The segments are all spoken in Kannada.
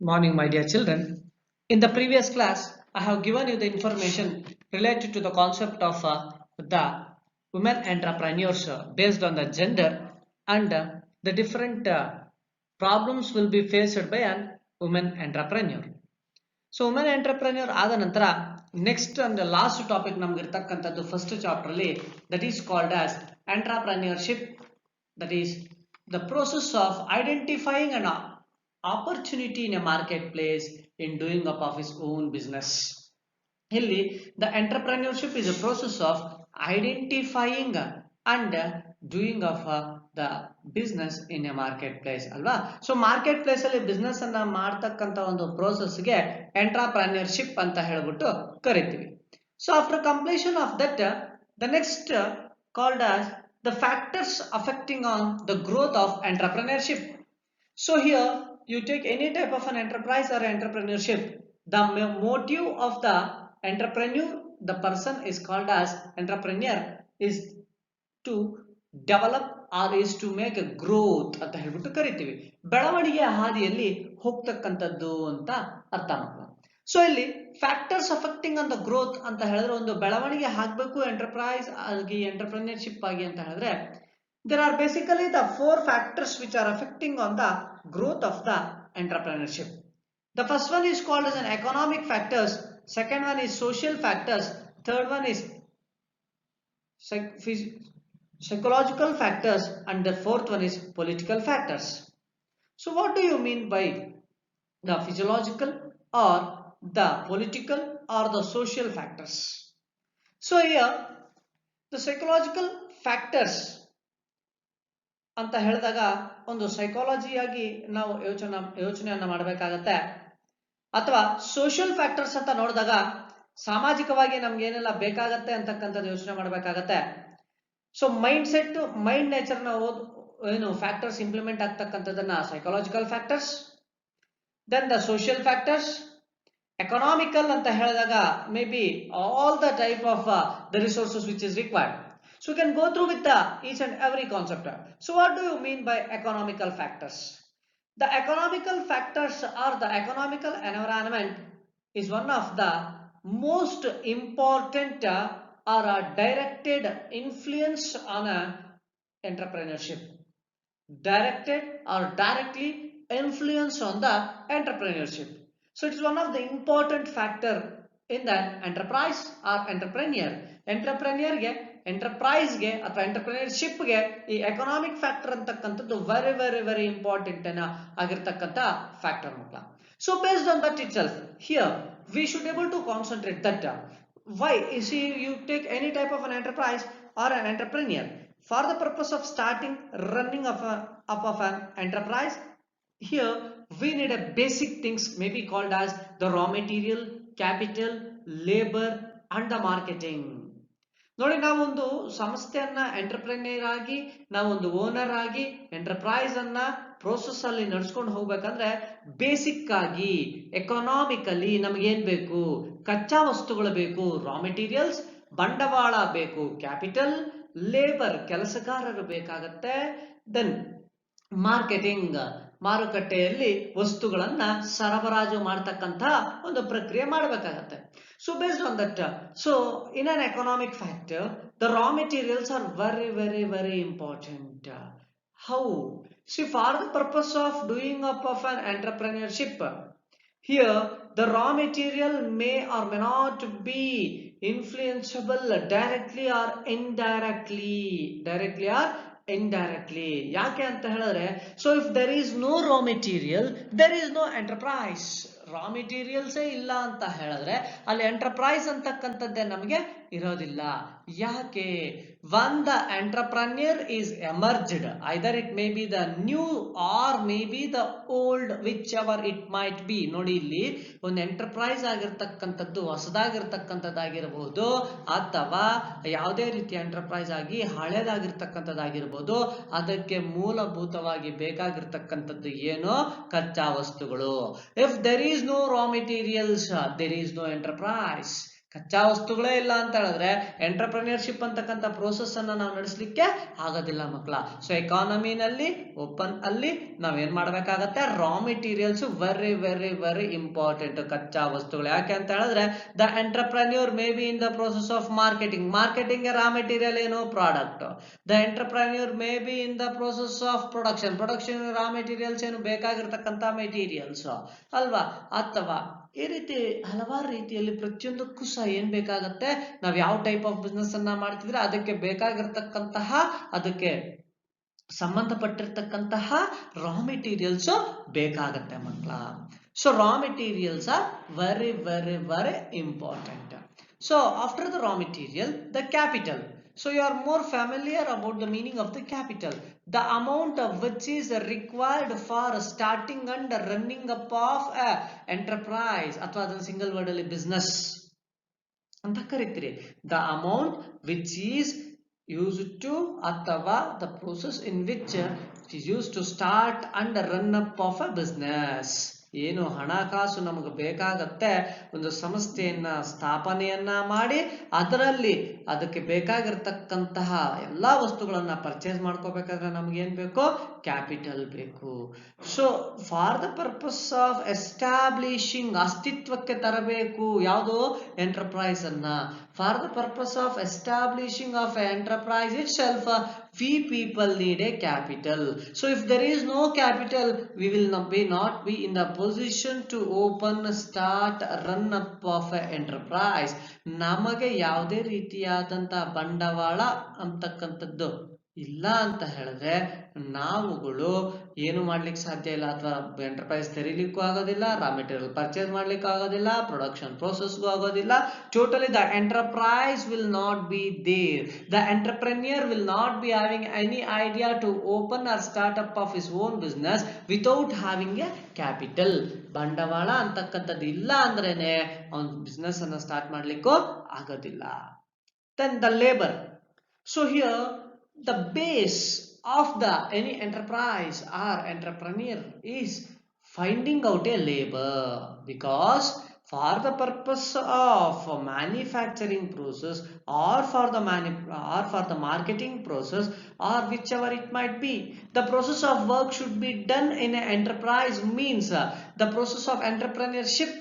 Morning, my dear children. In the previous class, I have given you the information related to the concept of the women entrepreneurs based on the gender and the different problems will be faced by an woman entrepreneur. So, women entrepreneur ಆದ ನಂತರ next and the last topic ನಮ್ಗೆ ಇರ್ತಕ್ಕಂಥದ್ದು first chapter ಅಲ್ಲಿ that is called as entrepreneurship, that is the process of identifying an opportunity in a marketplace in doing up of his own business. ಇಲ್ಲಿ the entrepreneurship is a process of identifying and doing of the business in a marketplace ಅಲ್ವಾ. ಸೊ ಮಾರ್ಕೆಟ್ ಪ್ಲೇಸ್ ಅಲ್ಲಿ ಬಿಸ್ನೆಸ್ ಅನ್ನ ಮಾಡ್ತಕ್ಕಂತ ಒಂದು ಪ್ರೋಸೆಸ್ ಗೆ ಎಂಟ್ರಪ್ರನ್ಯೂರ್ಶಿಪ್ ಅಂತ ಹೇಳ್ಬಿಟ್ಟು ಕರಿತೀವಿ. So after completion of that the next called as the factors affecting on the growth of entrepreneurship. So here you take any type of an enterprise or entrepreneurship, the motive of the entrepreneur, the person is called as entrepreneur, is to develop or is to make a growth ಅಂತ ಹೇಳ್ಬಿಟ್ಟು ಕರಿತೀವಿ. ಬೆಳವಣಿಗೆಯ ಹಾದಿಯಲ್ಲಿ ಹೋಗ್ತಕ್ಕಂಥದ್ದು ಅಂತ ಅರ್ಥ ಮಾಡ್ಕೊಳ್ಳೋಣ. ಸೊ ಇಲ್ಲಿ factors affecting on the growth ಅಂತ ಹೇಳಿದ್ರೆ ಒಂದು ಬೆಳವಣಿಗೆ ಆಗ್ಬೇಕು ಎಂಟರ್ಪ್ರೈಸ್ ಆಗಿ ಎಂಟರ್ಪ್ರಿನರ್ಶಿಪ್ ಆಗಿ ಅಂತ ಹೇಳಿದ್ರೆ there are basically the four factors which are affecting on the growth of the entrepreneurship. The first one is called as an economic factors, second one is social factors, third one is psychological factors, and the fourth one is political factors. So what do you mean by the physiological or the political or the social factors? So here the psychological factors ಅಂತ ಹೇಳಿದಾಗ ಒಂದು ಸೈಕಾಲಜಿಯಾಗಿ ನಾವು ಯೋಚನೆಯನ್ನ ಮಾಡಬೇಕಾಗತ್ತೆ, ಅಥವಾ ಸೋಷಿಯಲ್ ಫ್ಯಾಕ್ಟರ್ಸ್ ಅಂತ ನೋಡಿದಾಗ ಸಾಮಾಜಿಕವಾಗಿ ನಮ್ಗೆ ಏನೆಲ್ಲ ಬೇಕಾಗತ್ತೆ ಅಂತಕ್ಕಂಥದ್ದು ಯೋಚನೆ ಮಾಡಬೇಕಾಗತ್ತೆ. So mind set mind nature ನ ಏನು ಫ್ಯಾಕ್ಟರ್ಸ್ ಇಂಪ್ಲಿಮೆಂಟ್ ಆಗ್ತಕ್ಕಂಥದ್ದನ್ನ psychological factors, then the social factors, economical ಅಂತ ಹೇಳಿದಾಗ may be all the type of the resources which is required. So we can go through with each and every concept. So what do you mean by economical factors? The economical factors or the economical environment is one of the most important or directed influence on entrepreneurship. Directed or directly influence on the entrepreneurship. So it is one of the important factor in the enterprise or entrepreneur. Entrepreneur ಗೆ ಎಂಟರ್ಪ್ರೈಸ್ ಗೆ ಅಥವಾ ಎಂಟರ್ಪ್ರಿನರ್ಶಿಪ್ ಗೆ ಈ ಎಕನಾಮಿಕ್ ಫ್ಯಾಕ್ಟರ್ ಅಂತಕ್ಕಂಥದ್ದು ವೆರಿ ವೆರಿ ವೆರಿ ಇಂಪಾರ್ಟೆಂಟ್ ಆಗಿರ್ತಕ್ಕಂಥ ಫ್ಯಾಕ್ಟರ್ ಮಕ್ಕಳ. So based on that itself here we should able to concentrate that why is you take any type of an enterprise or an entrepreneur for the purpose of starting running of an enterprise. Here we need a basic things may be called as the raw material, capital, labor and the marketing. ನೋಡಿ, ನಾವೊಂದು ಸಂಸ್ಥೆಯನ್ನ ಎಂಟರ್ಪ್ರಿನಿಯರ್ ಆಗಿ ನಾವೊಂದು ಓನರ್ ಆಗಿ ಎಂಟರ್ಪ್ರೈಸ್ ಅನ್ನ ಪ್ರೋಸೆಸ್ ಅಲ್ಲಿ ನಡ್ಸ್ಕೊಂಡು ಹೋಗ್ಬೇಕಂದ್ರೆ ಬೇಸಿಕ್ ಆಗಿ ಎಕನಾಮಿಕಲಿ ನಮಗೇನ್ ಬೇಕು, ಕಚ್ಚಾ ವಸ್ತುಗಳು ಬೇಕು, ರಾ ಮೆಟೀರಿಯಲ್ಸ್ ಬಂಡವಾಳ ಬೇಕು, ಕ್ಯಾಪಿಟಲ್, ಲೇಬರ್ ಕೆಲಸಗಾರರು ಬೇಕಾಗತ್ತೆ, ದೆನ್ ಮಾರ್ಕೆಟಿಂಗ್ ಮಾರುಕಟ್ಟೆಯಲ್ಲಿ ವಸ್ತುಗಳನ್ನ ಸರಬರಾಜು ಮಾಡತಕ್ಕಂತ ಒಂದು ಪ್ರಕ್ರಿಯೆ ಮಾಡಬೇಕಾಗತ್ತೆ. So based on that, so in an economic factor, the raw materials are very very very important. How? See, for the purpose of doing up of an entrepreneurship, here the raw material may or may not be influenceable directly or indirectly. ಯಾಕೆ ಅಂತ ಹೇಳಿದ್ರೆ, so if there is no raw material there is no enterprise. Raw ಮೆಟೀರಿಯಲ್ಸೇ ಇಲ್ಲ ಅಂತ ಹೇಳಿದ್ರೆ ಅಲ್ಲಿ ಎಂಟರ್ಪ್ರೈಸ್ ಅಂತಕ್ಕಂಥದ್ದೇ ನಮಗೆ ಇರೋದಿಲ್ಲ. ಯಾಕೆ? One the entrepreneur is emerged, either it may be the new or may be the old, whichever it might be. ನೋಡಿ, ಇಲ್ಲಿ ಒಂದು ಎಂಟರ್ಪ್ರೈಸ್ ಆಗಿರ್ತಕ್ಕಂಥದ್ದು ಹೊಸದಾಗಿರ್ತಕ್ಕಂಥದ್ದಾಗಿರ್ಬೋದು ಅಥವಾ ಯಾವುದೇ ರೀತಿಯ ಎಂಟರ್ಪ್ರೈಸ್ ಆಗಿ ಹಳೇದಾಗಿರ್ತಕ್ಕಂಥದ್ದಾಗಿರ್ಬೋದು. ಅದಕ್ಕೆ ಮೂಲಭೂತವಾಗಿ ಬೇಕಾಗಿರ್ತಕ್ಕಂಥದ್ದು ಏನೋ ಕಚ್ಚಾ ವಸ್ತುಗಳು. If there is no raw materials, there is no enterprise. ಕಚ್ಚಾ ವಸ್ತುಗಳೇ ಇಲ್ಲ ಅಂತ ಹೇಳಿದ್ರೆ ಎಂಟರ್ಪ್ರಿನರ್ಶಿಪ್ ಅಂತಕ್ಕಂಥ ಪ್ರೋಸೆಸ್ ಅನ್ನ ನಾವು ನಡೆಸಲಿಕ್ಕೆ ಆಗೋದಿಲ್ಲ ಮಕ್ಕಳ. ಸೊ ಎಕಾನಮಿನಲ್ಲಿ ಓಪನ್ ಅಲ್ಲಿ ನಾವೇನ್ ಮಾಡ್ಬೇಕಾಗತ್ತೆ, raw materials very very very important, ಕಚ್ಚಾ ವಸ್ತುಗಳು. ಯಾಕೆ ಅಂತ ಹೇಳಿದ್ರೆ the entrepreneur may be in the process of marketing, marketing raw material ಏನು, product. The entrepreneur may be in the process of production, production raw materials ಏನು, ಬೇಕಾಗಿರ್ತಕ್ಕಂಥ ಮೆಟೀರಿಯಲ್ಸ್ ಅಲ್ವಾ. ಅಥವಾ ಈ ರೀತಿ ಹಲವಾರು ರೀತಿಯಲ್ಲಿ ಪ್ರತಿಯೊಂದಕ್ಕೂ ಸಹ ಏನ್ ಬೇಕಾಗತ್ತೆ, ನಾವ್ ಯಾವ ಟೈಪ್ ಆಫ್ ಬಿಸ್ನೆಸ್ ಅನ್ನ ಮಾಡ್ತಿದ್ರೆ ಅದಕ್ಕೆ ಬೇಕಾಗಿರ್ತಕ್ಕಂತಹ, ಅದಕ್ಕೆ ಸಂಬಂಧಪಟ್ಟಿರ್ತಕ್ಕಂತಹ ರಾ ಮೆಟೀರಿಯಲ್ಸ್ ಬೇಕಾಗತ್ತೆ ಮಕ್ಕಳ. So raw materials are very very very important. So after the raw material, the capital. So you are more familiar about the meaning of the capital, the amount of which is required for starting and running up of a enterprise, ಅಥವಾ ಅದನ್ನ ಸಿಂಗಲ್ ವರ್ಡ್ ಅಲ್ಲಿ ಬಿಸ್ನೆಸ್ ಅಂತ ಕರಿತೀರಿ. The amount which is used to, ಅಥವಾ the process in which it is used to start and run up of a business. ಏನು ಹಣಕಾಸು ನಮಗೆ ಬೇಕಾಗತ್ತೆ, ಒಂದು ಸಂಸ್ಥೆಯನ್ನ ಸ್ಥಾಪನೆಯನ್ನ ಮಾಡಿ ಅದರಲ್ಲಿ ಅದಕ್ಕೆ ಬೇಕಾಗಿರ್ತಕ್ಕಂತಹ ಎಲ್ಲಾ ವಸ್ತುಗಳನ್ನ ಪರ್ಚೇಸ್ ಮಾಡ್ಕೋಬೇಕಾದ್ರೆ ನಮ್ಗೆ ಏನ್ ಬೇಕು, ಕ್ಯಾಪಿಟಲ್ ಬೇಕು. So for the purpose of establishing, ಅಸ್ತಿತ್ವಕ್ಕೆ ತರಬೇಕು ಯಾವುದು, ಎಂಟರ್ಪ್ರೈಸ್ ಅನ್ನ. For the purpose of establishing of enterprise it self, we people need a capital. So if there is no capital, we will not be in the position to open, start, run up of a enterprise. ನಮಗೆ ಯಾವುದೇ ರೀತಿಯಾದಂತ ಬಂಡವಾಳ ಅಂತಕ್ಕಂಥದ್ದು ಇಲ್ಲ ಅಂತ ಹೇಳಿದ್ರೆ ನಾವುಗಳು ಏನು ಮಾಡ್ಲಿಕ್ಕೆ ಸಾಧ್ಯ ಇಲ್ಲ, ಅಥವಾ ಎಂಟರ್ಪ್ರೈಸ್ ತೆರೀಲಿಕ್ಕೂ ಆಗೋದಿಲ್ಲ, ರಾ ಮೆಟೀರಿಯಲ್ ಪರ್ಚೇಸ್ ಮಾಡ್ಲಿಕ್ಕೆ ಆಗೋದಿಲ್ಲ, ಪ್ರೊಡಕ್ಷನ್ ಪ್ರೋಸೆಸ್ಗೂ ಆಗೋದಿಲ್ಲ. Totally the enterprise will not be there. The entrepreneur will not be having any idea to open or start up of his own business without having a capital. ಬಂಡವಾಳ ಅಂತಕ್ಕಂಥದ್ದು ಇಲ್ಲ ಅಂದ್ರೇನೆ ಅವನ್ ಬಿಸ್ನೆಸ್ ಅನ್ನ ಸ್ಟಾರ್ಟ್ ಮಾಡ್ಲಿಕ್ಕೂ ಆಗೋದಿಲ್ಲ. Then the labor. So here the base of the any enterprise or entrepreneur is finding out a labor, because for the purpose of manufacturing process or for the marketing process or whichever it might be, the process of work should be done in an enterprise, means the process of entrepreneurship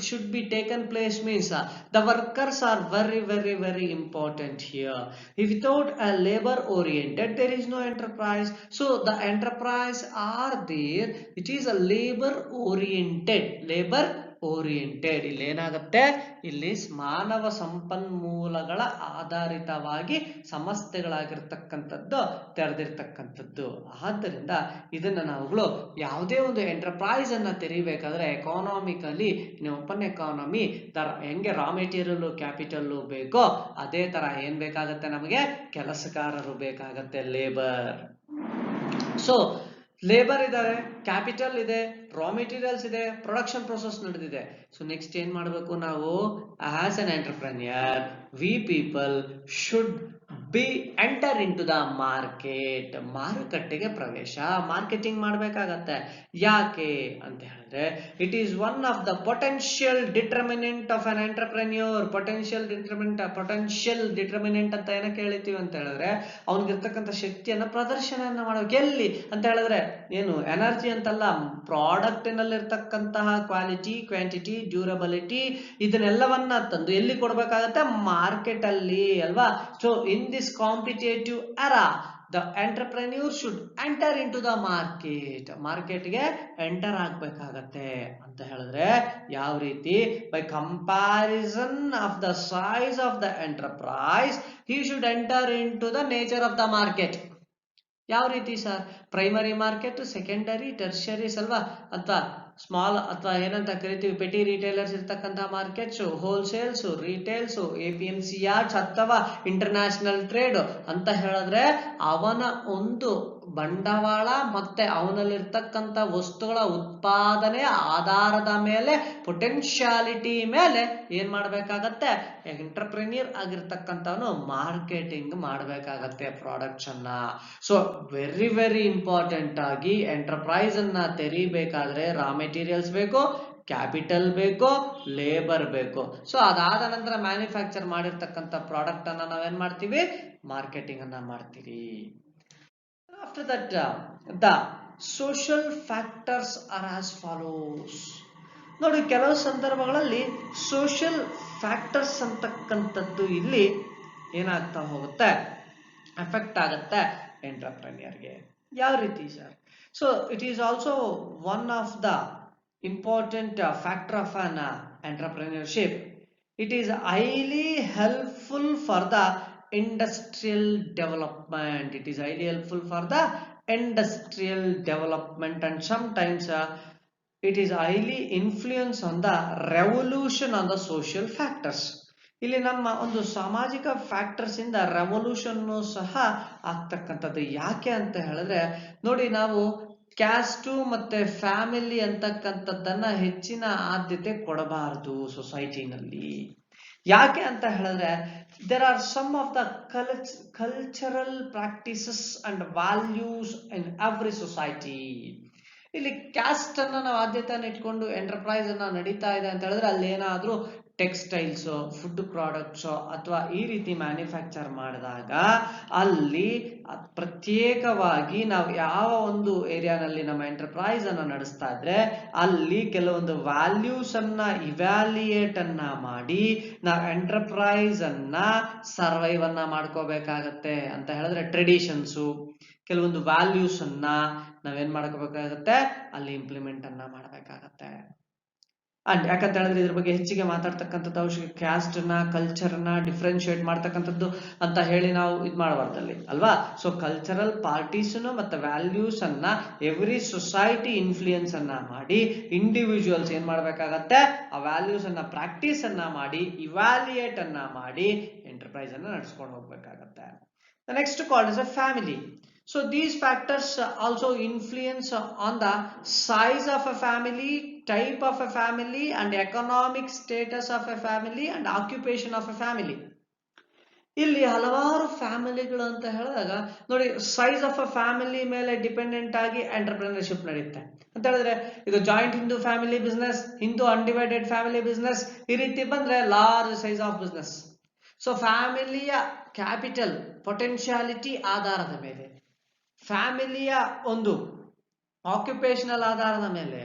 should be taken place, means the workers are very very very important here. If without a labor oriented, there is no enterprise. So the enterprise are there, it is a labor oriented. ಇಲ್ಲಿ ಏನಾಗುತ್ತೆ, ಇಲ್ಲಿ ಮಾನವ ಸಂಪನ್ಮೂಲಗಳ ಆಧಾರಿತವಾಗಿ ಸಂಸ್ಥೆಗಳಾಗಿರ್ತಕ್ಕಂಥದ್ದು ತೆರೆದಿರ್ತಕ್ಕಂಥದ್ದು. ಆದ್ದರಿಂದ ಇದನ್ನ ನಾವುಗಳು ಯಾವುದೇ ಒಂದು ಎಂಟರ್ಪ್ರೈಸ್ ಅನ್ನ ತೆರಿಬೇಕಾದ್ರೆ ಎಕಾನಾಮಿಕಲಿ ಓಪನ್ ಎಕಾನಮಿ ತರ ಹೆಂಗೆ ರಾ ಮೆಟೀರಿಯಲ್ ಕ್ಯಾಪಿಟಲ್ ಬೇಕೋ ಅದೇ ತರ ಏನ್ ಬೇಕಾಗತ್ತೆ, ನಮಗೆ ಕೆಲಸಗಾರರು ಬೇಕಾಗತ್ತೆ, ಲೇಬರ್. ಸೊ ಲೇಬರ್ ಇದ್ದಾರೆ, ಕ್ಯಾಪಿಟಲ್ ಇದೆ, ರಾ ಮೆಟೀರಿಯಲ್ಸ್ ಇದೆ, ಪ್ರೊಡಕ್ಷನ್ ಪ್ರೋಸೆಸ್ ನಡೆದಿದೆ. ಸೊ ನೆಕ್ಸ್ಟ್ ಏನ್ ಮಾಡಬೇಕು ನಾವು, as an entrepreneur we people should be enter into the market. ಮಾರುಕಟ್ಟೆಗೆ ಪ್ರವೇಶ, ಮಾರ್ಕೆಟಿಂಗ್ ಮಾಡ್ಬೇಕಾಗತ್ತೆ. ಯಾಕೆ ಅಂತ ಹೇಳಿದ್ರೆ it is one of the potential determinant of an entrepreneur. Potential determinant ಅಂತ ಏನಕ್ಕೆ ಹೇಳ್ತೀವಿ ಅಂತ ಹೇಳಿದ್ರೆ ಅವನಿಗಿರ್ತಕ್ಕಂಥ ಶಕ್ತಿಯನ್ನ ಪ್ರದರ್ಶನ ಮಾಡಬೇಕು. ಎಲ್ಲಿ ಅಂತ ಹೇಳಿದ್ರೆ ಏನು ಎನರ್ಜಿ ಅಂತಲ್ಲ, ಪ್ರಾಡಕ್ಟ್ ನಲ್ಲಿರ್ತಕ್ಕಂತಹ ಕ್ವಾಲಿಟಿ, ಕ್ವಾಂಟಿಟಿ, ಡ್ಯೂರಬಿಲಿಟಿ ಇದನ್ನೆಲ್ಲವನ್ನ ತಂದು ಎಲ್ಲಿ ಕೊಡ್ಬೇಕಾಗತ್ತೆ, ಮಾರ್ಕೆಟ್ ಅಲ್ಲಿ ಅಲ್ವಾ. So in this competitive era, the entrepreneur should enter into the market. ಮಾರ್ಕೆಟ್ಗೆ ಎಂಟರ್ ಆಗ್ಬೇಕಾಗತ್ತೆ ಅಂತ ಹೇಳಿದ್ರೆ ಯಾವ ರೀತಿ, by comparison of the size of the enterprise he should enter into the nature of the market. ಯಾವ ರೀತಿ ಸರ್, ಪ್ರೈಮರಿ ಮಾರ್ಕೆಟ್, ಸೆಕೆಂಡರಿ, ಟೆರ್ಷರೀಸ್ ಅಲ್ವಾ, ಅಥವಾ ಸ್ಮಾಲ್ ಅಥವಾ ಏನಂತ ಕರಿತೀವಿ ಪೆಟಿ ರಿಟೇಲರ್ಸ್ ಇರ್ತಕ್ಕಂಥ markets, wholesales, retails, APMC yards ಅಥವಾ ಇಂಟರ್ನ್ಯಾಷನಲ್ ಟ್ರೇಡ್ ಅಂತ ಹೇಳಿದ್ರೆ ಅವನ ಒಂದು ಬಂಡವಾಳ ಮತ್ತೆ ಅವನಲ್ಲಿರ್ತಕ್ಕಂಥ ವಸ್ತುಗಳ ಉತ್ಪಾದನೆ ಆಧಾರದ ಮೇಲೆ, ಪೊಟೆನ್ಶಿಯಾಲಿಟಿ ಮೇಲೆ ಏನ್ ಮಾಡ್ಬೇಕಾಗತ್ತೆ, ಎಂಟರ್ಪ್ರೆನ್ಯೂರ್ ಆಗಿರ್ತಕ್ಕಂಥವನು ಮಾರ್ಕೆಟಿಂಗ್ ಮಾಡ್ಬೇಕಾಗತ್ತೆ ಪ್ರಾಡಕ್ಟ್ಸ್ ಅನ್ನ. So very very important important ಆಗಿ ಎಂಟರ್ಪ್ರೈಸ್ ಅನ್ನ ತೆರಿಬೇಕಾದ್ರೆ ರಾ ಮೆಟೀರಿಯಲ್ಸ್ ಬೇಕು, ಕ್ಯಾಪಿಟಲ್ ಬೇಕು, ಲೇಬರ್ ಬೇಕು. ಸೊ ಅದಾದ ನಂತರ ಮ್ಯಾನುಫ್ಯಾಕ್ಚರ್ ಮಾಡಿರ್ತಕ್ಕಂಥ ಪ್ರಾಡಕ್ಟ್ ಅನ್ನ ನಾವೇನ್ ಮಾಡ್ತೀವಿ, ಮಾರ್ಕೆಟಿಂಗ್ ಅನ್ನ ಮಾಡ್ತೀವಿ. After that, the social factors are as follows. ನೋಡಿ, ಕೆಲವು ಸಂದರ್ಭಗಳಲ್ಲಿ ಸೋಷಿಯಲ್ ಫ್ಯಾಕ್ಟರ್ಸ್ ಅಂತಕ್ಕಂಥದ್ದು ಇಲ್ಲಿ ಏನಾಗ್ತಾ ಹೋಗುತ್ತೆ, ಎಫೆಕ್ಟ್ ಆಗುತ್ತೆ ಎಂಟರ್ಪ್ರೆನ್ಯೂರ್ಗೆ. ಯಾವ ರೀತಿ sir? So it is also one of the important factor of an entrepreneurship. It is highly helpful for the industrial development. It is highly helpful for the industrial development, and sometimes it is highly influence on the revolution on the social factors. ಇಲ್ಲಿ ನಮ್ಮ ಒಂದು ಸಾಮಾಜಿಕ ಫ್ಯಾಕ್ಟರ್ಸ್ ಇಂದ ರೆವಲ್ಯೂಷನ್ ಸಹ ಆಗ್ತಕ್ಕಂಥದ್ದು. ಯಾಕೆ ಅಂತ ಹೇಳಿದ್ರೆ ನೋಡಿ, ನಾವು ಕ್ಯಾಸ್ಟು ಮತ್ತೆ ಫ್ಯಾಮಿಲಿ ಅಂತಕ್ಕಂಥದ್ದನ್ನ ಹೆಚ್ಚಿನ ಆದ್ಯತೆ ಕೊಡಬಾರದು ಸೊಸೈಟಿನಲ್ಲಿ. ಯಾಕೆ ಅಂತ ಹೇಳಿದ್ರೆ there are some of the cultural practices and values in every society. ಇಲ್ಲಿ ಕ್ಯಾಸ್ಟ್ ಅನ್ನ ನಾವು ಆದ್ಯತೆಯನ್ನು ಇಟ್ಕೊಂಡು ಎಂಟರ್ಪ್ರೈಸ್ ಅನ್ನ ನಡೀತಾ ಇದೆ ಅಂತ ಹೇಳಿದ್ರೆ ಅಲ್ಲಿ ಏನಾದ್ರೂ ಟೆಕ್ಸ್ಟೈಲ್ಸ್, ಫುಡ್ ಪ್ರಾಡಕ್ಟ್ಸ್ ಅಥವಾ ಈ ರೀತಿ ಮ್ಯಾನುಫ್ಯಾಕ್ಚರ್ ಮಾಡಿದಾಗ ಅಲ್ಲಿ ಪ್ರತ್ಯೇಕವಾಗಿ ನಾವು ಯಾವ ಒಂದು ಏರಿಯಾನಲ್ಲಿ ನಮ್ಮ ಎಂಟರ್ಪ್ರೈಸ್ ಅನ್ನ ನಡೆಸ್ತಾ ಇದ್ರೆ ಅಲ್ಲಿ ಕೆಲವೊಂದು ವ್ಯಾಲ್ಯೂಸ್ ಅನ್ನ ಇವ್ಯಾಲ್ಯೂಯೇಟ್ ಅನ್ನ ಮಾಡಿ ನಾವು ಎಂಟರ್ಪ್ರೈಸ್ ಅನ್ನ ಸರ್ವೈವ್ ಅನ್ನ ಮಾಡ್ಕೋಬೇಕಾಗತ್ತೆ. ಅಂತ ಹೇಳಿದ್ರೆ ಟ್ರೆಡಿಷನ್ಸು, ಕೆಲವೊಂದು ವ್ಯಾಲ್ಯೂಸ್ ಅನ್ನ ನಾವೇನ್ ಮಾಡ್ಕೋಬೇಕಾಗತ್ತೆ, ಅಲ್ಲಿ ಇಂಪ್ಲಿಮೆಂಟ್ ಅನ್ನ ಮಾಡಬೇಕಾಗತ್ತೆ. ಅಂಡ್ ಯಾಕಂತ ಹೇಳಿದ್ರೆ ಇದ್ರ ಬಗ್ಗೆ ಹೆಚ್ಚಿಗೆ ಮಾತಾಡ್ತಕ್ಕಂಥದ್ದು ಅವಶ್ಯಕ. ಕ್ಯಾಸ್ಟ್ ನ, ಕಲ್ಚರ್ ನ ಡಿಫ್ರೆನ್ಶಿಯೇಟ್ ಮಾಡ್ತಕ್ಕಂಥದ್ದು ಅಂತ ಹೇಳಿ ನಾವು ಇದು ಮಾಡಬಾರ್ದಲ್ಲಿ ಅಲ್ವಾ. ಸೊ ಕಲ್ಚರಲ್ ಪಾರ್ಟೀಸ್ ಮತ್ತೆ ವ್ಯಾಲ್ಯೂಸ್ ಅನ್ನ ಎವ್ರಿ ಸೊಸೈಟಿ ಇನ್ಫ್ಲೂಯೆನ್ಸ್ ಅನ್ನ ಮಾಡಿ ಇಂಡಿವಿಜುವಲ್ಸ್ ಏನ್ ಮಾಡ್ಬೇಕಾಗತ್ತೆ, ಆ ವ್ಯಾಲ್ಯೂಸ್ ಅನ್ನ ಪ್ರಾಕ್ಟೀಸ್ ಅನ್ನ ಮಾಡಿ ಇವ್ಯಾಲ್ಯೂಯೇಟ್ ಅನ್ನ ಮಾಡಿ ಎಂಟರ್ಪ್ರೈಸ್ ಅನ್ನ ನಡ್ಸ್ಕೊಂಡು ಹೋಗ್ಬೇಕಾಗತ್ತೆ. The next called as a family. So these factors also influence on the size of a family, type of a family, and economic status of a family and occupation of a family. ಇಲ್ಲಿ ಹಲವಾರು ಫ್ಯಾಮಿಲಿಗಳು ಅಂತ ಹೇಳಿದಾಗ ನೋಡಿ, ಸೈಜ್ ಆಫ್ ಅ ಫ್ಯಾಮಿಲಿ ಮೇಲೆ ಡಿಪೆಂಡೆಂಟ್ ಆಗಿ ಎಂಟರ್ಪ್ರಿನರ್ಶಿಪ್ ನಡೆಯುತ್ತೆ. ಅಂತ ಹೇಳಿದ್ರೆ ಈಗ joint Hindu family business, Hindu undivided family business, ಈ ರೀತಿ ಬಂದ್ರೆ large size of business. So ಫ್ಯಾಮಿಲಿಯ ಕ್ಯಾಪಿಟಲ್ ಪೊಟೆನ್ಶಿಯಾಲಿಟಿ ಆಧಾರದ ಮೇಲೆ, ಫ್ಯಾಮಿಲಿಯ ಒಂದು ಆಕ್ಯುಪೇಷನಲ್ ಆಧಾರದ ಮೇಲೆ,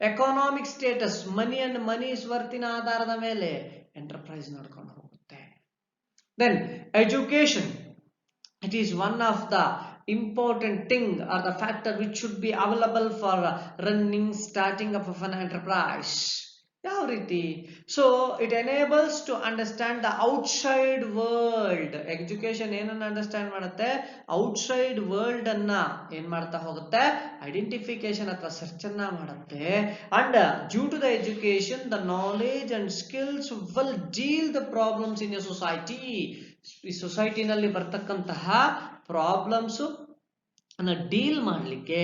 economic status money and moneys ವರ್ತಿನ ಆಧಾರದ ಮೇಲೆ ಎಂಟರ್ಪ್ರೈಸ್ ನಡ್ಕೊಂಡು ಹೋಗುತ್ತೆ. Then education, it is one of the important thing or the factor which should be available for running, starting up of an enterprise. ಯಾವ ರೀತಿ? So it enables to understand the outside world. Education ಏನನ್ನ ಅಂಡರ್ಸ್ಟ್ಯಾಂಡ್ ಮಾಡುತ್ತೆ, ಔಟ್ಸೈಡ್ ವರ್ಲ್ಡ್ ಅನ್ನ ಏನ್ ಮಾಡ್ತಾ ಹೋಗುತ್ತೆ, ಐಡೆಂಟಿಫಿಕೇಶನ್ ಅಥವಾ ಸರ್ಚ್ ಅನ್ನ ಮಾಡುತ್ತೆ. And due to the education the knowledge and skills will deal the problems in a society. ಈ ಸೊಸೈಟಿನಲ್ಲಿ ಬರ್ತಕ್ಕಂತಹ ಪ್ರಾಬ್ಲಮ್ಸ್ ಅನ್ನ ಡೀಲ್ ಮಾಡ್ಲಿಕ್ಕೆ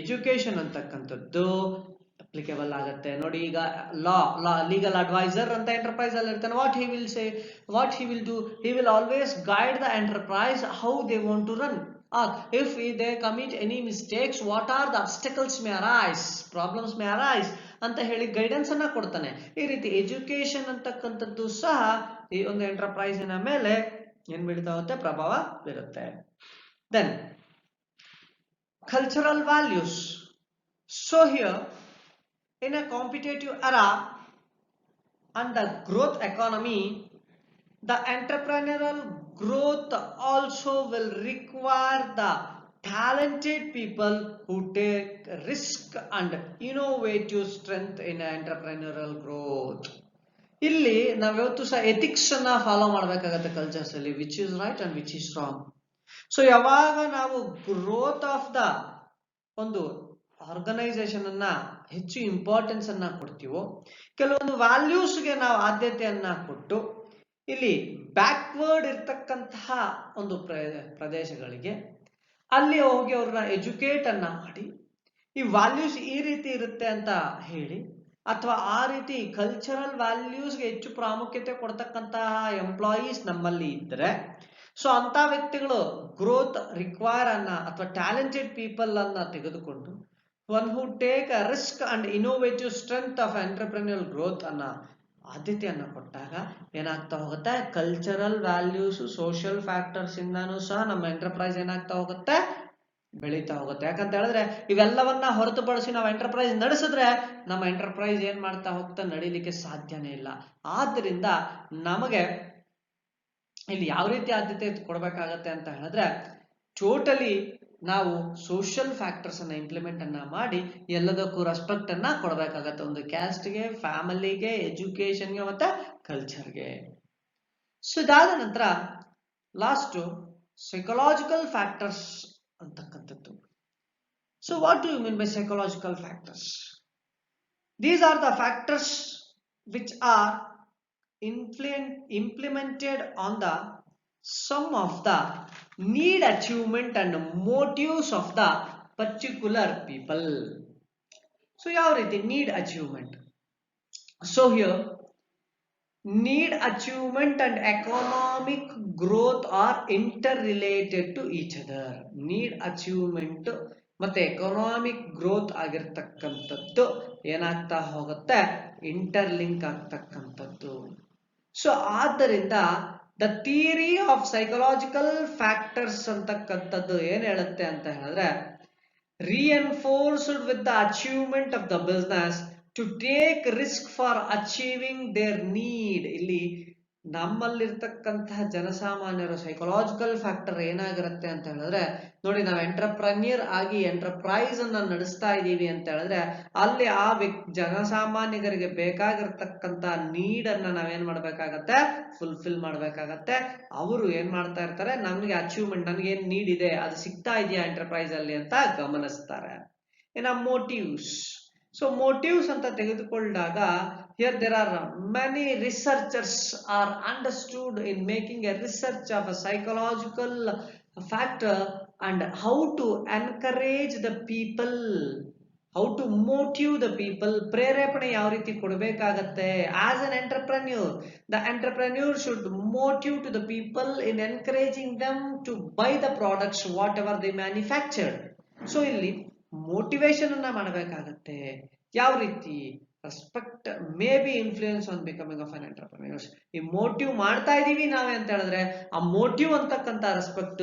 ಎಜುಕೇಶನ್ ಅಂತಕ್ಕಂಥದ್ದು ಅಪ್ಲಿಕೇಬಲ್ ಆಗುತ್ತೆ. ನೋಡಿ, ಈಗ ಲೀಗಲ್ ಅಡ್ವೈಸರ್ ಅಂತ ಎಂಟರ್ಪ್ರೈಸ್ ಅಲ್ಲಿ ಇರ್ತಾನೆ. What he will do, he will always guide the enterprise how they want to run, or if they commit any mistakes, what are the obstacles may arise, problems may arise ಅಂತ ಹೇಳಿ ಗೈಡೆನ್ಸ್ ಅನ್ನ ಕೊಡ್ತಾನೆ. ಈ ರೀತಿ ಎಜುಕೇಶನ್ ಅಂತಕ್ಕಂಥದ್ದು ಸಹ ಈ ಒಂದು ಎಂಟರ್ಪ್ರೈಸಿನ ಮೇಲೆ ಏನ್ ಬೀಳ್ತಾ ಹೋಗುತ್ತೆ, ಪ್ರಭಾವ ಬೀರುತ್ತೆ. Then cultural values. So here in a competitive era and the growth economy, the entrepreneurial growth also will require the talented people who take risk and innovative strength in entrepreneurial growth. ಇಲ್ಲಿ ನಾವಿವತ್ತು ಸಹ ಎಥಿಕ್ಸ್ ಅನ್ನ ಫಾಲೋ ಮಾಡಬೇಕಾಗತ್ತೆ ಕಲ್ಚರ್ಸ್ ಅಲ್ಲಿ, which is right and which is wrong. So ಯಾವಾಗ ನಾವು ಗ್ರೋತ್ ಆಫ್ ದ ಒಂದು ಆರ್ಗನೈಸೇಷನ್ ಅನ್ನ ಹೆಚ್ಚು ಇಂಪಾರ್ಟೆನ್ಸ್ ಅನ್ನ ಕೊಡ್ತೀವೋ, ಕೆಲವೊಂದು ವ್ಯಾಲ್ಯೂಸ್ಗೆ ನಾವು ಆದ್ಯತೆಯನ್ನ ಕೊಟ್ಟು ಇಲ್ಲಿ ಬ್ಯಾಕ್ವರ್ಡ್ ಇರ್ತಕ್ಕಂತಹ ಒಂದು ಪ್ರದೇಶಗಳಿಗೆ ಅಲ್ಲಿ ಹೋಗಿ ಅವ್ರನ್ನ ಎಜುಕೇಟ್ ಅನ್ನ ಮಾಡಿ ಈ ವ್ಯಾಲ್ಯೂಸ್ ಈ ರೀತಿ ಇರುತ್ತೆ ಅಂತ ಹೇಳಿ, ಅಥವಾ ಆ ರೀತಿ ಕಲ್ಚರಲ್ ವ್ಯಾಲ್ಯೂಸ್ಗೆ ಹೆಚ್ಚು ಪ್ರಾಮುಖ್ಯತೆ ಕೊಡ್ತಕ್ಕಂತಹ ಎಂಪ್ಲಾಯೀಸ್ ನಮ್ಮಲ್ಲಿ ಇದ್ರೆ, ಸೊ ಅಂತ ವ್ಯಕ್ತಿಗಳು ಗ್ರೋತ್ ರಿಕ್ವೈರ್ ಅನ್ನ ಅಥವಾ ಟ್ಯಾಲೆಂಟೆಡ್ ಪೀಪಲ್ ಅನ್ನ ತೆಗೆದುಕೊಂಡು one who take a risk and innovative strength of entrepreneur growth ಅನ್ನ ಆದ್ಯತೆಯನ್ನು ಕೊಟ್ಟಾಗ ಏನಾಗ್ತಾ ಹೋಗುತ್ತೆ, ಕಲ್ಚರಲ್ ವ್ಯಾಲ್ಯೂಸ್, ಸೋಷಿಯಲ್ ಫ್ಯಾಕ್ಟರ್ಸ್ ಇಂದಾನು ಸಹ ನಮ್ಮ ಎಂಟರ್ಪ್ರೈಸ್ ಏನಾಗ್ತಾ ಹೋಗುತ್ತೆ, ಬೆಳೀತಾ ಹೋಗುತ್ತೆ. ಯಾಕಂತ ಹೇಳಿದ್ರೆ ಇವೆಲ್ಲವನ್ನ ಹೊರತುಪಡಿಸಿ ನಾವು ಎಂಟರ್ಪ್ರೈಸ್ ನಡೆಸಿದ್ರೆ ನಮ್ಮ ಎಂಟರ್ಪ್ರೈಸ್ ಏನ್ ಮಾಡ್ತಾ ಹೋಗ್ತಾ ನಡೀಲಿಕ್ಕೆ ಸಾಧ್ಯನೇ ಇಲ್ಲ. ಆದ್ರಿಂದ ನಮಗೆ ಇಲ್ಲಿ ಯಾವ ರೀತಿ ಆದ್ಯತೆ ಕೊಡಬೇಕಾಗತ್ತೆ ಅಂತ ಹೇಳಿದ್ರೆ, ಟೋಟಲಿ ನಾವು ಸೋಷಿಯಲ್ ಫ್ಯಾಕ್ಟರ್ಸ್ ಅನ್ನ ಇಂಪ್ಲಿಮೆಂಟ್ ಅನ್ನ ಮಾಡಿ ಎಲ್ಲದಕ್ಕೂ ರೆಸ್ಪೆಕ್ಟ್ ಅನ್ನ ಕೊಡಬೇಕಾಗತ್ತೆ. ಒಂದು ಕ್ಯಾಸ್ಟ್ಗೆ, ಫ್ಯಾಮಿಲಿಗೆ, ಎಜುಕೇಶನ್ಗೆ ಮತ್ತೆ ಕಲ್ಚರ್ಗೆ. ಸೊ ಇದಾದ ನಂತರ ಲಾಸ್ಟ್ ಸೈಕಲಾಜಿಕಲ್ ಫ್ಯಾಕ್ಟರ್ಸ್ ಅಂತಕ್ಕಂಥದ್ದು. So what do you mean by psychological factors? These are the factors which are implemented on the sum of the need achievement and motives of the particular people. So ಯಾವ ರೀತಿ need achievement? So here need achievement and economic growth are interrelated to each other. Need achievement ಮತ್ತೆ ಎಕನಾಮಿಕ್ ಗ್ರೋತ್ ಆಗಿರ್ತಕ್ಕಂಥದ್ದು ಏನಾಗ್ತಾ ಹೋಗುತ್ತೆ, ಇಂಟರ್ಲಿಂಕ್ ಆಗ್ತಕ್ಕಂಥದ್ದು. ಸೊ ಆದ್ದರಿಂದ the theory of psychological factors ಅಂತಕ್ಕಂಥದ್ದು ಏನ್ ಹೇಳುತ್ತೆ ಅಂತ ಹೇಳಿದ್ರೆ, reinforced with the achievement of the business to take risk for achieving their need. ಇಲ್ಲಿ ನಮ್ಮಲ್ಲಿರ್ತಕ್ಕಂತಹ ಜನಸಾಮಾನ್ಯರ ಸೈಕಲಾಜಿಕಲ್ ಫ್ಯಾಕ್ಟರ್ ಏನಾಗಿರುತ್ತೆ ಅಂತ ಹೇಳಿದ್ರೆ, ನೋಡಿ ನಾವು ಎಂಟರ್ಪ್ರನ್ಯೂರ್ ಆಗಿ ಎಂಟರ್ಪ್ರೈಸ್ ಅನ್ನ ನಡೆಸ್ತಾ ಇದ್ದೀವಿ ಅಂತ ಹೇಳಿದ್ರೆ ಅಲ್ಲಿ ಆ ಜನಸಾಮಾನ್ಯರಿಗೆ ಬೇಕಾಗಿರ್ತಕ್ಕಂತ ನೀಡ್ ಅನ್ನ ನಾವೇನ್ ಮಾಡ್ಬೇಕಾಗತ್ತೆ, ಫುಲ್ಫಿಲ್ ಮಾಡ್ಬೇಕಾಗತ್ತೆ. ಅವರು ಏನ್ ಮಾಡ್ತಾ ಇರ್ತಾರೆ, ನಮ್ಗೆ ಅಚೀವ್ಮೆಂಟ್, ನನ್ಗೆ ಏನ್ ನೀಡ್ ಇದೆ ಅದು ಸಿಗ್ತಾ ಇದೆಯಾ ಎಂಟರ್ಪ್ರೈಸ್ ಅಲ್ಲಿ ಅಂತ ಗಮನಿಸ್ತಾರೆ. ಇನ್ನು ಮೋಟಿವ್ಸ್. ಸೊ ಮೋಟಿವ್ಸ್ ಅಂತ ತೆಗೆದುಕೊಂಡಾಗ here there are many researchers are understood in making a research of a psychological factor and how to encourage the people, how to motive the people. ಪ್ರೇರೇಪಣೆ ಯಾವ ರೀತಿ ಕೊಡಬೇಕಾಗತ್ತೆ. as an entrepreneur, the entrepreneur should motive to the people in encouraging them to buy the products whatever they manufactured. So ಇಲ್ಲಿ ಮೋಟಿವೇಶನ್ ಅನ್ನ ಮಾಡಬೇಕಾಗತ್ತೆ. ಯಾವ ರೀತಿ? Respect may be influence on becoming of an entrepreneurs. ಈ ಮೋಟಿವ್ ಮಾಡ್ತಾ ಇದೀವಿ ನಾವೇ ಅಂತ ಹೇಳಿದ್ರೆ ಆ ಮೋಟಿವ್ ಅಂತಕ್ಕಂಥ ರೆಸ್ಪೆಕ್ಟ್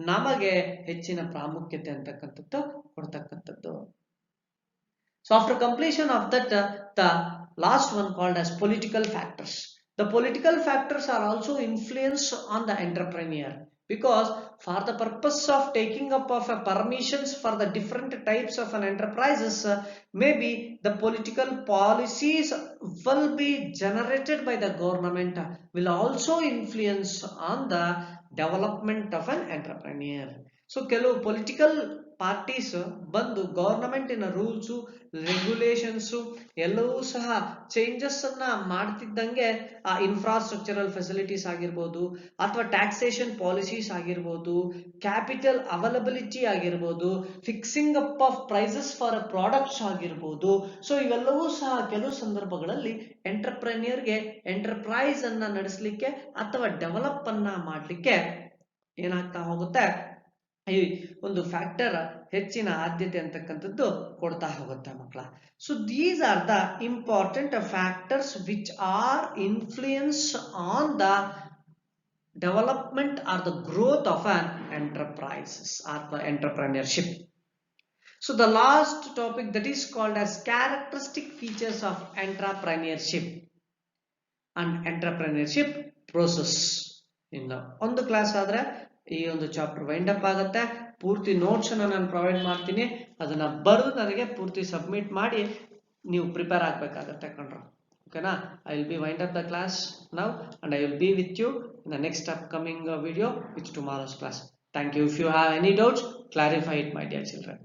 ನಮಗೆ ಹೆಚ್ಚಿನ ಪ್ರಾಮುಖ್ಯತೆ ಅಂತಕ್ಕಂಥದ್ದು ಕೊಡ್ತಕ್ಕಂಥದ್ದು. So after completion of that, the last one called as political factors. The political factors are also influence on the entrepreneur, because for the purpose of taking up of a permissions for the different types of an enterprises, maybe the political policies will be generated by the government will also influence on the development of an entrepreneur. So ಕೆಲವು ಪೊಲಿಟಿಕಲ್ ಪಾರ್ಟೀಸ್ ಬಂದು ಗವರ್ನಮೆಂಟಿನ ರೂಲ್ಸು ರೆಗ್ಯುಲೇಷನ್ಸು ಎಲ್ಲವೂ ಸಹ ಚೇಂಜಸ್ ಅನ್ನ ಮಾಡ್ತಿದ್ದಂಗೆ ಆ ಇನ್ಫ್ರಾಸ್ಟ್ರಕ್ಚರಲ್ ಫೆಸಿಲಿಟೀಸ್ ಆಗಿರ್ಬೋದು ಅಥವಾ ಟ್ಯಾಕ್ಸೇಷನ್ ಪಾಲಿಸೀಸ್ ಆಗಿರ್ಬೋದು, ಕ್ಯಾಪಿಟಲ್ ಅವೈಲಬಿಲಿಟಿ ಆಗಿರ್ಬೋದು, fixing up of prices for products ಆಗಿರ್ಬೋದು. ಸೊ ಇವೆಲ್ಲವೂ ಸಹ ಕೆಲವು ಸಂದರ್ಭಗಳಲ್ಲಿ ಎಂಟರ್ಪ್ರೆನ್ಯೂರ್ಗೆ ಎಂಟರ್ಪ್ರೈಸ್ ಅನ್ನ ನಡೆಸಲಿಕ್ಕೆ ಅಥವಾ ಡೆವಲಪ್ ಅನ್ನ ಮಾಡಲಿಕ್ಕೆ ಏನಾಗ್ತಾ ಹೋಗುತ್ತೆ, ಈ ಒಂದು ಫ್ಯಾಕ್ಟರ್ ಹೆಚ್ಚಿನ ಆದ್ಯತೆ ಅಂತಕ್ಕಂಥದ್ದು ಕೊಡ್ತಾ ಹೋಗುತ್ತೆ ಮಕ್ಕಳ. So these are the important factors which R influence on the development are the growth of an enterprises are the entrepreneurship. So the last topic, that is called as characteristic features of entrepreneurship and entrepreneurship process. ಇನ್ನು ಒಂದು ಕ್ಲಾಸ್ ಆದ್ರೆ ಈ ಒಂದು ಚಾಪ್ಟರ್ ವೈಂಡ್ ಅಪ್ ಆಗುತ್ತೆ. ಪೂರ್ತಿ ನೋಟ್ಸ್ ಅನ್ನ ನಾನು ಪ್ರೊವೈಡ್ ಮಾಡ್ತೀನಿ, ಅದನ್ನ ಬರೆದು ನನಗೆ ಪೂರ್ತಿ ಸಬ್ಮಿಟ್ ಮಾಡಿ ನೀವು ಪ್ರಿಪೇರ್ ಆಗ್ಬೇಕಾಗತ್ತೆ ಕಣ್ರು. ಓಕೆನಾ? I will be wind up the class now and I will be with you in the next upcoming video which tomorrow's class. Thank you. If you have any doubts, clarify it, my dear children.